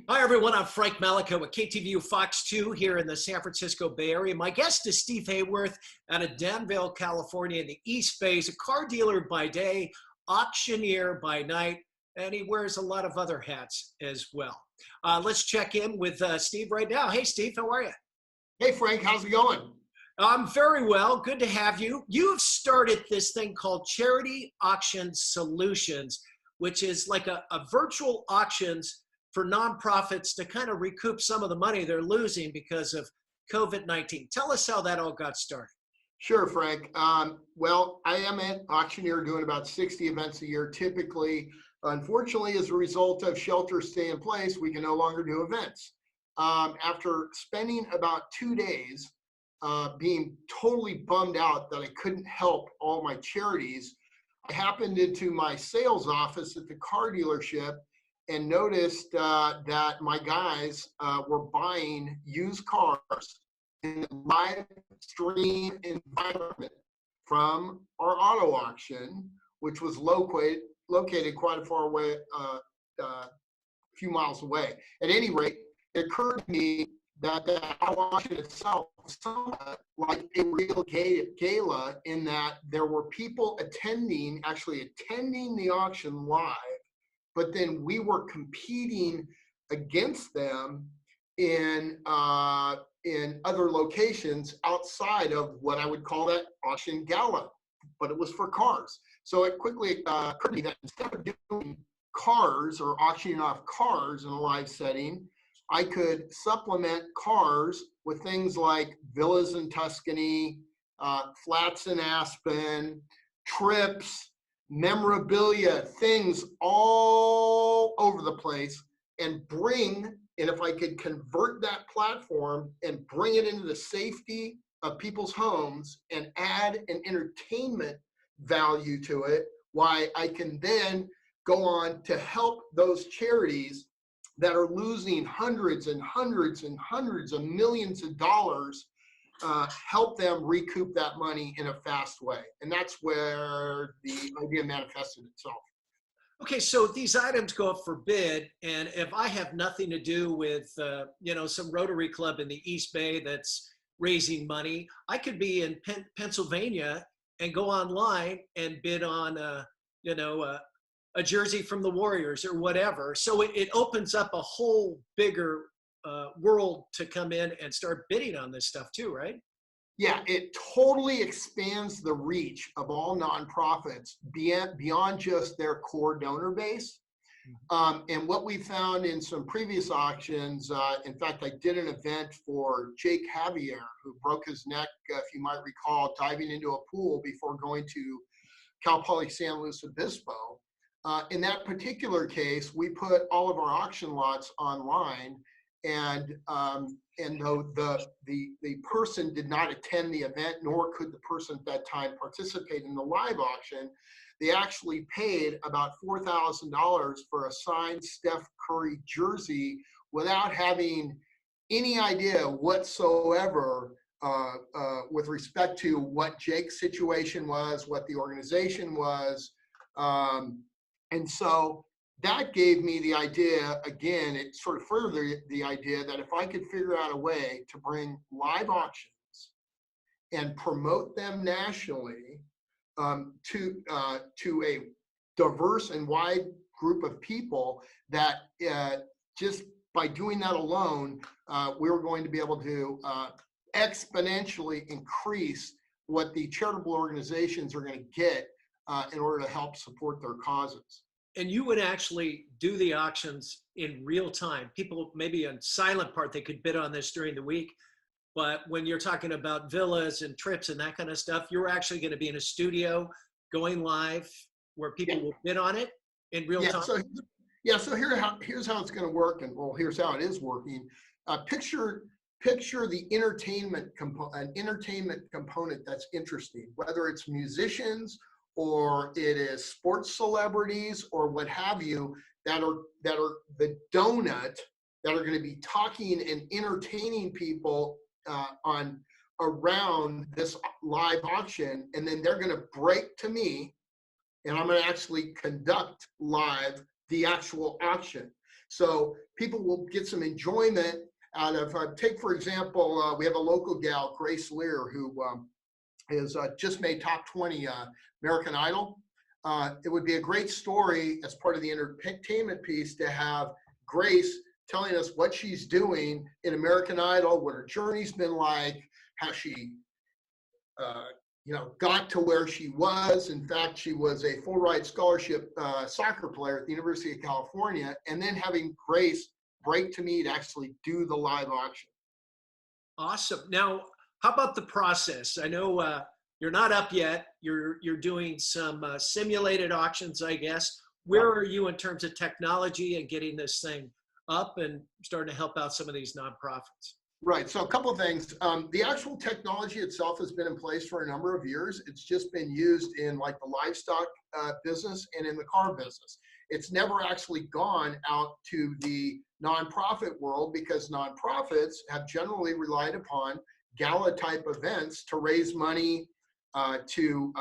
Hi, everyone. I'm Frank Mallicoat with KTVU Fox 2 here in the San Francisco Bay Area. My guest is Steve Hayworth out of Danville, California, in the East Bay. He's a car dealer by day, auctioneer by night, and he wears a lot of other hats as well. Let's check in with Steve right now. Hey, Steve, how are you? Hey, Frank, how's it going? I'm very well. Good to have you. You have started this thing called Charity Auction Solutions, which is like a virtual auctions for nonprofits to kind of recoup some of the money they're losing because of COVID-19. Tell us how that all got started. Sure, Frank. Well, I am an auctioneer doing about 60 events a year typically. Unfortunately, as a result of shelter stay in place, we can no longer do events. After spending about 2 days being totally bummed out that I couldn't help all my charities, I happened into my sales office at the car dealership and noticed that my guys were buying used cars in a live stream environment from our auto auction, which was located quite a far away, a few miles away. At any rate, it occurred to me that the auto auction itself was somewhat like a real gala in that there were people actually attending the auction live, but then we were competing against them in other locations outside of what I would call that auction gala, but it was for cars. So it quickly occurred to me that instead of doing cars or auctioning off cars in a live setting, I could supplement cars with things like villas in Tuscany, flats in Aspen, trips, memorabilia, things all over the place, and if I could convert that platform and bring it into the safety of people's homes and add an entertainment value to it, why I can then go on to help those charities that are losing hundreds and hundreds and hundreds of millions of dollars, help them recoup that money in a fast way. And that's where the idea manifested itself. Okay, so these items go up for bid, and if I have nothing to do with, some Rotary Club in the East Bay that's raising money, I could be in Pennsylvania and go online and bid on, a jersey from the Warriors or whatever. So it opens up a whole bigger world to come in and start bidding on this stuff too, right? Yeah, it totally expands the reach of all nonprofits beyond just their core donor base. And what we found in some previous auctions, in fact, I did an event for Jake Javier, who broke his neck, if you might recall, diving into a pool before going to Cal Poly San Luis Obispo. In that particular case, we put all of our auction lots online, and though the person did not attend the event, nor could the person at that time participate in the live auction, they actually paid about $4,000 for a signed Steph Curry jersey without having any idea whatsoever with respect to what Jake's situation was, what the organization was. And so that gave me the idea, again, it sort of furthered the idea that if I could figure out a way to bring live auctions and promote them nationally to a diverse and wide group of people, that just by doing that alone, we were going to be able to exponentially increase what the charitable organizations are going to get in order to help support their causes. And you would actually do the auctions in real time. People maybe on silent part, they could bid on this during the week. But when you're talking about villas and trips and that kind of stuff, you're actually going to be in a studio going live where people will bid on it in real time. So here's how it's going to work. And well, here's how it is working. Picture the entertainment component that's interesting, whether it's musicians or it is sports celebrities or what have you, that are the donut that are going to be talking and entertaining people around this live auction, and then they're going to break to me, and I'm going to actually conduct live the actual auction. So people will get some enjoyment out of, take for example, we have a local gal, Grace Lear, who is just made top 20 American Idol. It would be a great story as part of the entertainment piece to have Grace telling us what she's doing in American Idol, what her journey's been like, how she got to where she was. In fact, she was a full ride scholarship soccer player at the University of California, and then having Grace break to me to actually do the live auction. Awesome. Now, how about the process? I know you're not up yet. You're doing some simulated auctions, I guess. Where are you in terms of technology and getting this thing up and starting to help out some of these nonprofits? Right. So a couple of things. The actual technology itself has been in place for a number of years. It's just been used in like the livestock business and in the car business. It's never actually gone out to the nonprofit world because nonprofits have generally relied upon gala type events to raise money, to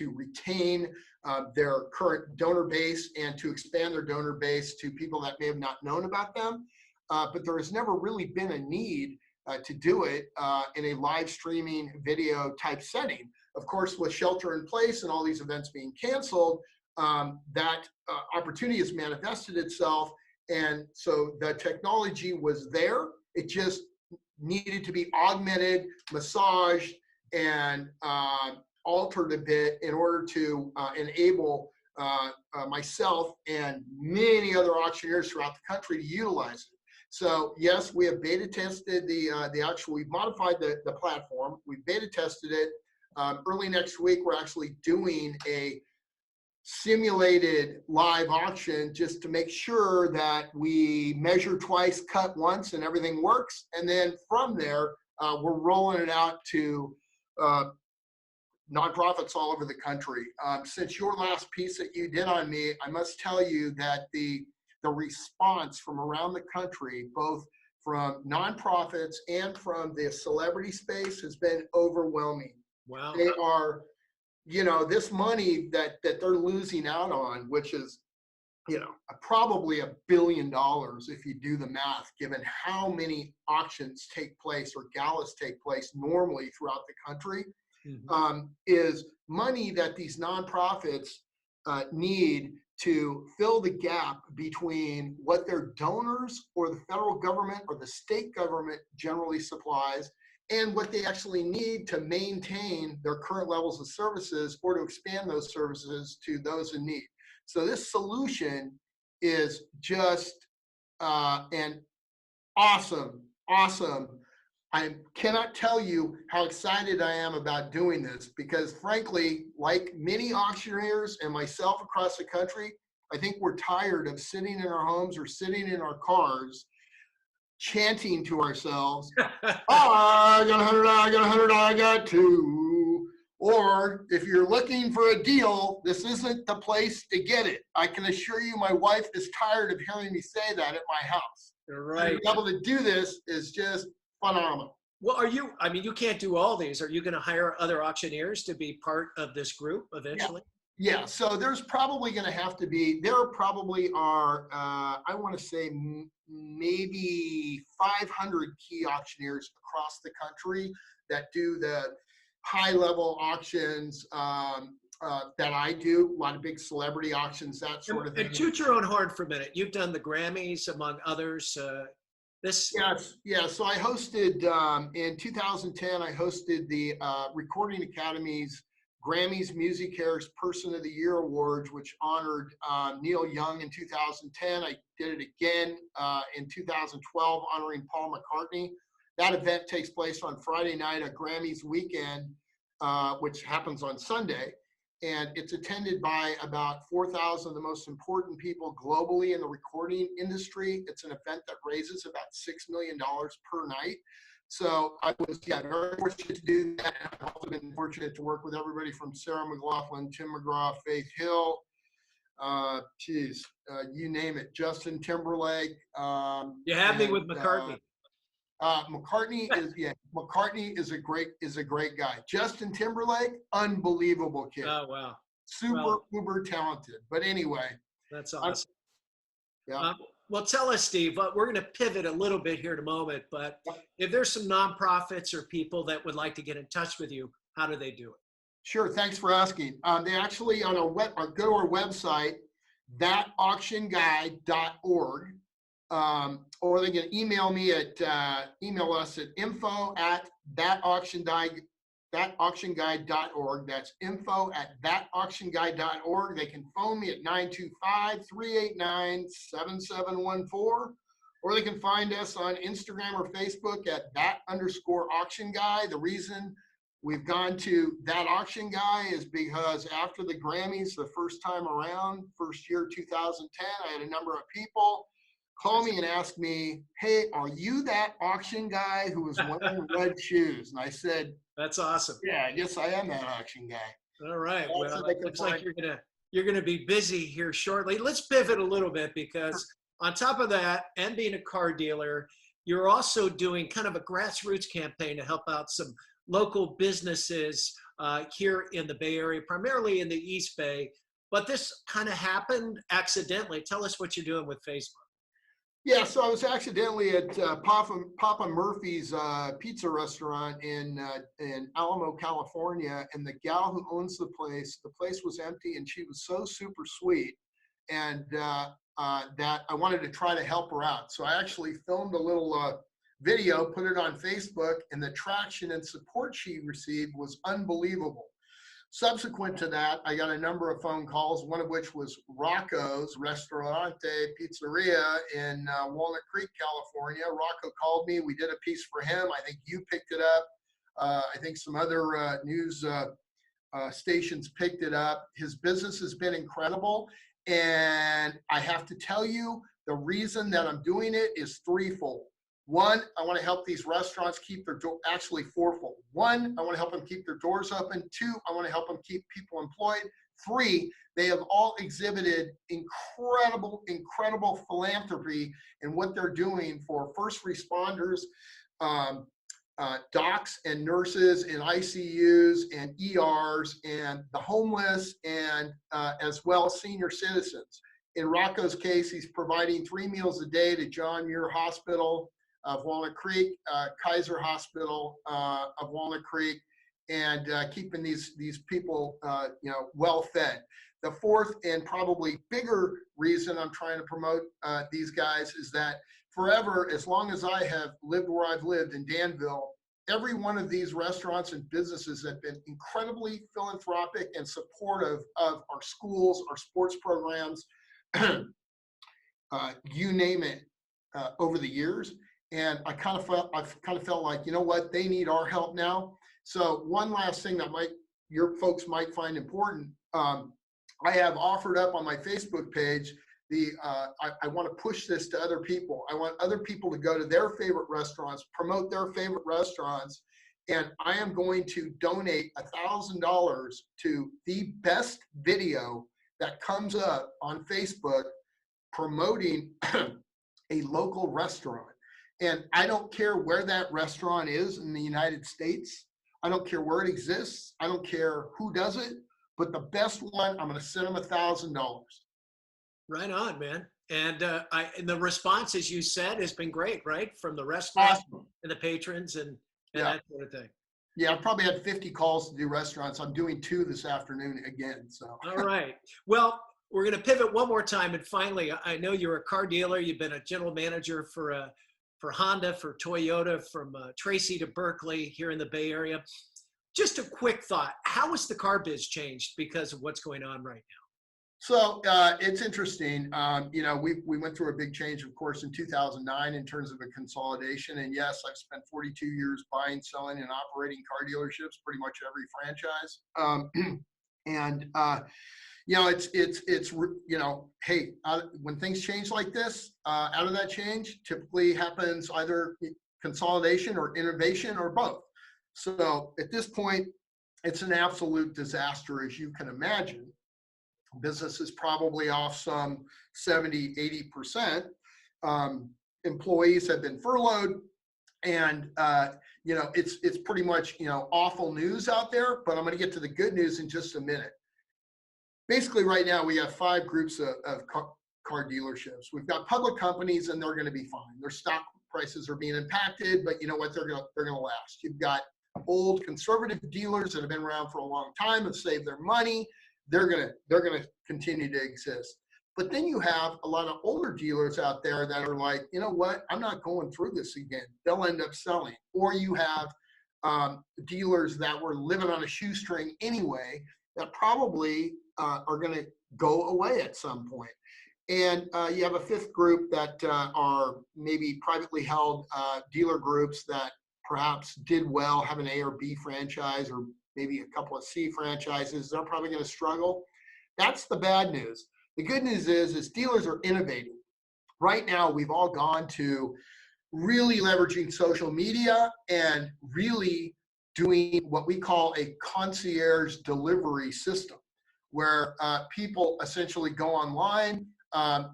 retain their current donor base and to expand their donor base to people that may have not known about them. But there has never really been a need to do it in a live streaming video type setting. Of course, with shelter in place and all these events being canceled, that opportunity has manifested itself. And so the technology was there. It just needed to be augmented, massaged, and altered a bit in order to enable myself and many other auctioneers throughout the country to utilize it. So yes, we have beta tested we've modified the platform. We've beta tested it. Early next week, we're actually doing a simulated live auction just to make sure that we measure twice, cut once, and everything works. And then from there, we're rolling it out to nonprofits all over the country. Since your last piece that you did on me, I must tell you that the response from around the country, both from nonprofits and from the celebrity space, has been overwhelming. Wow. They are, this money that they're losing out on, which is, probably $1 billion if you do the math, given how many auctions take place or galas take place normally throughout the country, is money that these nonprofits need to fill the gap between what their donors or the federal government or the state government generally supplies and what they actually need to maintain their current levels of services or to expand those services to those in need. So this solution is just an awesome. I cannot tell you how excited I am about doing this because frankly, like many auctioneers and myself across the country, I think we're tired of sitting in our homes or sitting in our cars chanting to ourselves, I got $100, I got $100, I got two. Or if you're looking for a deal, this isn't the place to get it. I can assure you my wife is tired of hearing me say that at my house. You're right. And to be able to do this is just phenomenal. Well, you can't do all these. Are you going to hire other auctioneers to be part of this group eventually? Yeah. So there's probably going to have to be, there probably are, I want to say maybe 500 key auctioneers across the country that do the high level auctions that I do, a lot of big celebrity auctions, that sort of thing. And toot your own horn for a minute. You've done the Grammys, among others. Yes. So I hosted, in 2010, I hosted the Recording Academy's Grammys Music Cares Person of the Year Awards, which honored Neil Young in 2010. I did it again in 2012, honoring Paul McCartney. That event takes place on Friday night at Grammys weekend, which happens on Sunday. And it's attended by about 4,000 of the most important people globally in the recording industry. It's an event that raises about $6 million per night. So I was very fortunate to do that. I've also been fortunate to work with everybody from Sarah McLachlan, Tim McGraw, Faith Hill, you name it, Justin Timberlake. You have me with McCartney. McCartney is a great guy. Justin Timberlake, unbelievable kid. Oh wow. Super uber talented. But anyway, that's awesome. Yeah. Well, tell us, Steve, we're going to pivot a little bit here in a moment, but if there's some nonprofits or people that would like to get in touch with you, how do they do it? Sure. Thanks for asking. They actually on our go to our website, thatauctionguy.org, or they can email me at email us at info@thatauctionguy.org. That's info@thatauctionguy.org. They can phone me at 925-389-7714, or they can find us on Instagram or Facebook at that_auction_guy. The reason we've gone to That Auction Guy is because after the Grammys, the first time around, first year 2010, I had a number of people call me and ask me, hey, are you that auction guy who was wearing red shoes? And I said, that's awesome. Yeah, I guess I am that auction guy. All right. Well, it looks like you're gonna be busy here shortly. Let's pivot a little bit, because on top of that, and being a car dealer, you're also doing kind of a grassroots campaign to help out some local businesses here in the Bay Area, primarily in the East Bay. But this kind of happened accidentally. Tell us what you're doing with Facebook. Yeah, so I was accidentally at Papa Murphy's pizza restaurant in Alamo, California, and the gal who owns the place was empty, and she was so super sweet, and that I wanted to try to help her out. So I actually filmed a little video, put it on Facebook, and the traction and support she received was unbelievable. Subsequent to that, I got a number of phone calls, one of which was Rocco's Ristorante Pizzeria in Walnut Creek, California. Rocco called me. We did a piece for him. I think you picked it up. I think some other news stations picked it up. His business has been incredible. And I have to tell you, the reason that I'm doing it is threefold. One, I want to help these restaurants keep their door, actually fourfold. One, I want to help them keep their doors open. Two, I want to help them keep people employed. Three, they have all exhibited incredible philanthropy in what they're doing for first responders, docs and nurses in ICUs and ERs, and the homeless, and as well senior citizens. In Rocco's case, he's providing 3 meals a day to John Muir Hospital of Walnut Creek, Kaiser Hospital of Walnut Creek, and keeping these people well fed. The fourth and probably bigger reason I'm trying to promote these guys is that forever, as long as I have lived where I've lived in Danville, every one of these restaurants and businesses have been incredibly philanthropic and supportive of our schools, our sports programs, you name it, over the years. And I've kind of felt like, you know what, they need our help now. So one last thing that your folks might find important, I have offered up on my Facebook page, I want to push this to other people. I want other people to go to their favorite restaurants, promote their favorite restaurants, and I am going to donate $1,000 to the best video that comes up on Facebook promoting a local restaurant. And I don't care where that restaurant is in the United States. I don't care where it exists. I don't care who does it, but the best one, I'm going to send them $1,000. Right on, man. And and the response, as you said, has been great, right? From the restaurants and the patrons and that sort of thing. Yeah, I probably had 50 calls to do restaurants. I'm doing 2 this afternoon again. So. All right. Well, we're going to pivot one more time. And finally, I know you're a car dealer. You've been a general manager for Honda, for Toyota, from Tracy to Berkeley here in the Bay Area. Just a quick thought. How has the car biz changed because of what's going on right now? So it's interesting. We went through a big change, of course, in 2009 in terms of a consolidation. And yes, I've spent 42 years buying, selling, and operating car dealerships, pretty much every franchise. Hey, when things change like this, out of that change typically happens either consolidation or innovation or both. So at this point, it's an absolute disaster, as you can imagine. Business is probably off some 70, 80%. Employees have been furloughed, and it's pretty much awful news out there. But I'm going to get to the good news in just a minute. Basically, right now we have 5 groups of car dealerships. We've got public companies, and they're going to be fine. Their stock prices are being impacted, but you know what? They're going to last. You've got old conservative dealers that have been around for a long time, have saved their money. They're going to continue to exist. But then you have a lot of older dealers out there that are like, you know what? I'm not going through this again. They'll end up selling. Or you have dealers that were living on a shoestring anyway that probably are going to go away at some point. And you have a fifth group that are maybe privately held dealer groups that perhaps did well, have an A or B franchise, or maybe a couple of C franchises. They're probably going to struggle. That's the bad news. The good news is dealers are innovating. Right now, we've all gone to really leveraging social media and really doing what we call a concierge delivery system, where people essentially go online.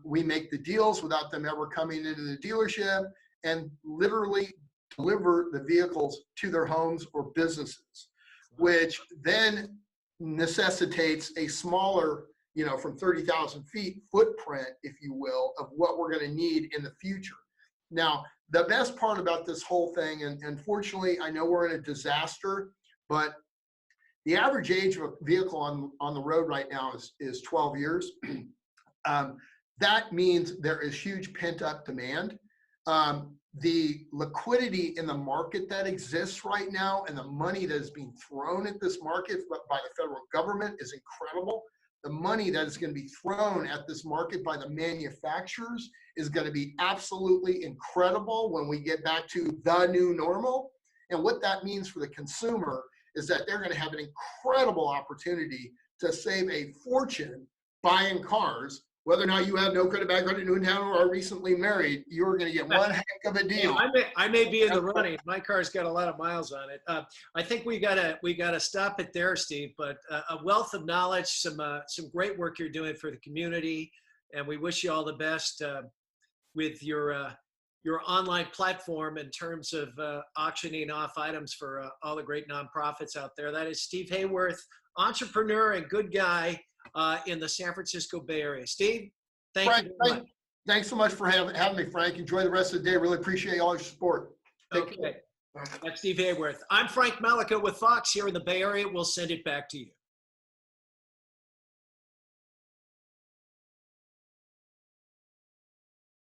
We make the deals without them ever coming into the dealership, and literally deliver the vehicles to their homes or businesses, which then necessitates a smaller, from 30,000 feet footprint, if you will, of what we're going to need in the future. Now, the best part about this whole thing, and unfortunately, I know we're in a disaster, but the average age of a vehicle on the road right now is 12 years. That means there is huge pent-up demand. The liquidity in the market that exists right now and the money that is being thrown at this market by the federal government is incredible. The money that is going to be thrown at this market by the manufacturers is going to be absolutely incredible when we get back to the new normal. And what that means for the consumer is that they're going to have an incredible opportunity to save a fortune buying cars. Whether or not you have no credit, bad credit, new in town, or are recently married, you're going to get one heck of a deal. I may be in the running. My car's got a lot of miles on it. I think we gotta stop it there, Steve. But a wealth of knowledge, some great work you're doing for the community, and we wish you all the best with your online platform in terms of auctioning off items for all the great nonprofits out there. That is Steve Hayworth, entrepreneur and good guy in the San Francisco Bay Area. Steve, thank you very much. Thanks so much for having me, Frank. Enjoy the rest of the day. Really appreciate all your support. Okay. That's Steve Hayworth. I'm Frank Mallicoat with Fox here in the Bay Area. We'll send it back to you.